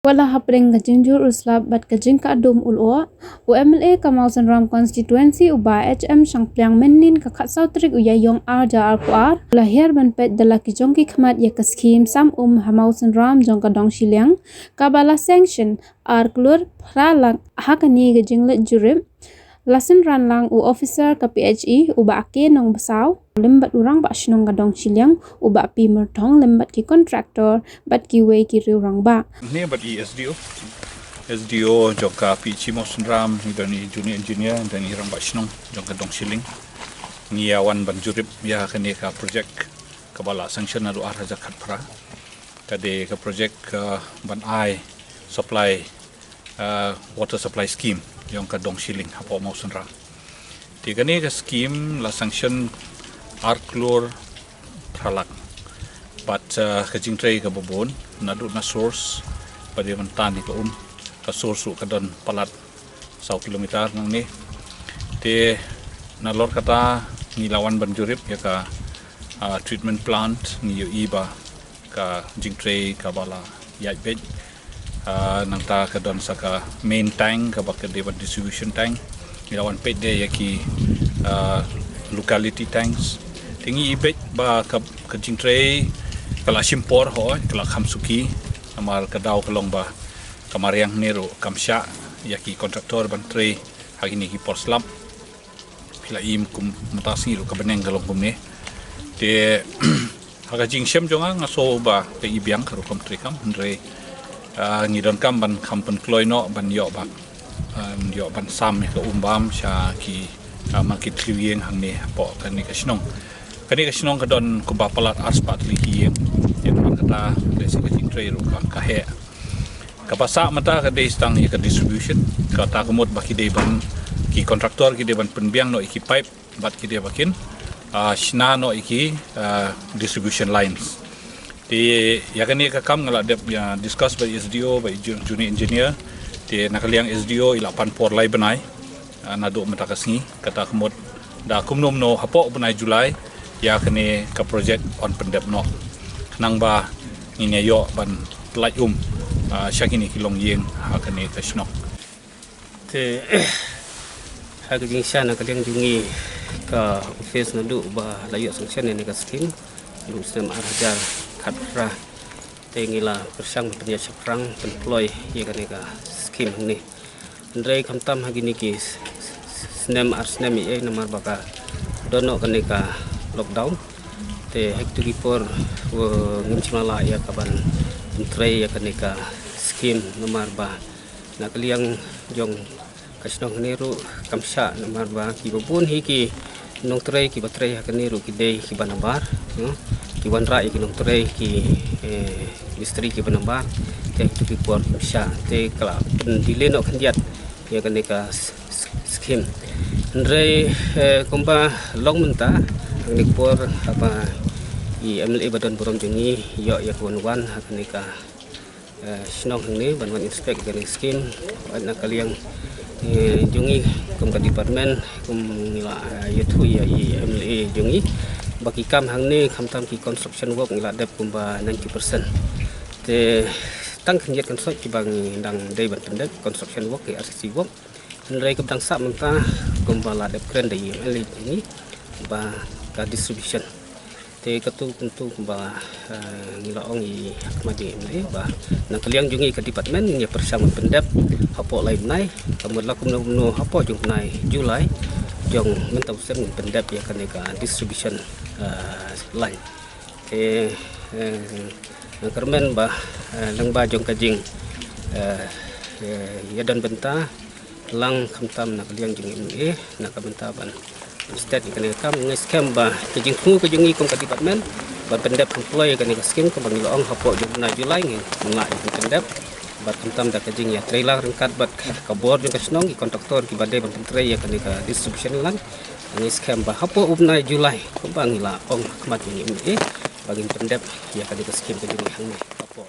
Wala hapring kajinjur uslab bat kajing ka adum ulo UMLA Kamausan Ram constituency uba HM Shangplyang menin kakhat sautrik uyayong arja arpuar lahir banpet dalaki jongki khamat ya kaskim sam Hamausan Ram jongka dong shiliang kabala sanction arklur pralang hakani kajinglet jurip lasin ranlang u officer ka PHE uba ake nong basau lembat urang ba shnong gadong shiliang uba pi mertong lembat ki contractor bat ki wei ki riurang ba ni bat SDO joka PHE Mausan Ram ni junior engineer dan irang ba shnong jong gadong shiling ni awan ban jurip ya kene ka project kabala sanction adu arja khat pra kade ka project ban ai supply water supply scheme yang kadong shilling hapo Mausan Ram. Tiga ni ka scheme la sanction arklor pralak. But kajing tray ka babon nadu na source pada mentan ka ka source ka don palat 1 kilometer nang ni. Te nalor kata ngilawan banjurip ya ka treatment plant ni yo iba ka jing tray ka bala yai bed nang ta ka don saka main tank ka baka dewan distribution tank ilawan pet de yaki locality tanks tingi ibet ba ka jing tray kala simpor ho kala khamsuki amar ka daw kalong ba kamariang nero kamsha yaki kontraktor ban tray hagini ki porslap pila im kum matasi ro ka beneng kalong kumne te haga jing shem jonga ngaso ba ka ibiang ka ro kom tray kam andre ngidon kam ban kampen kloino ban yo ban sam ka umbam sha ki market klieng hang ne po kan ni ka snong ka don ku ba palat arspat li hieng yang kata desi ka jing tray ro ka he ka basa mata ka de stang ka distribution ka ta kumot ba ki de ban ki kontraktor ki de ban penbiang no iki pipe bat ki de bakin shna no iki distribution lines di ya kan ni ka kam ngala de discuss by SDO by junior engineer di nakaliang SDO ila panpor lai benai nado mata kasngi kata kemot da kumnom no hapo benai Julai ya kene ka project on pendep no nang ba ini yo ban plai syakini kilong yeng ha kene ka snok te ha ka jing sha nakaliang jungi ka office nado ba layo sanction ni ka skin lu sistem arajar khatra tengila persang punya seprang employ ya kan ka skim ni ndrai kamtam hagini ki snem ye namar baka dono kan ka lockdown te hektu gipor ngimchmala ya kaban entrai ya kan ka skim namar ba nakliang jong kasnong niru kamsha namar ba ki babun hiki nong tray ki batray hakaniru ki day ki banabar ki wanra ki nong tray ki mistri ki banabar te tu ki por sha te kala dile no khandiat ya kanika skim ndre komba long menta ni por apa i MLA badon borom jungi yo ya wan hakanika snong ni ban inspect kanik skim na kaliang jungi kum ka department kum ngila yethu ya MLA jungi baki kam hang ni khamtam ki construction work ngila dep kumba 90% te tang khnjet kan sot ki bang dang dei ban pendek construction work ki RCC work nrai kum tang sa menta kumba la dep kren dei MLA jungi ba ka distribution te katu kuntu kumba ngila ong i hakmadi MLA ba na kaliang jungi ka department ni persang pendep hapo lain nai kamud lakum no hapo jung nai Julai jong mentau sem pendap ya kan ka distribution line ke kermen ba lang ba jong kajing ya dan benta lang khamtam na kaliang jing MLA na kabenta ban instead kan kam ngeskem ba kajing ku kajing ikom ka department ba pendap employee kan ka skim ko bangilo ong hapo jong na Julai ngi nga pendap bat kentam da kajing ya trailer rengkat bat kabor juga senong ki kontraktor ki badai ban tray ya kan ka distribution lan ni scam ba hapo ubna Julai ko bangila ong khamat ni bagi pendep ya kan ka skim kajing hang hapo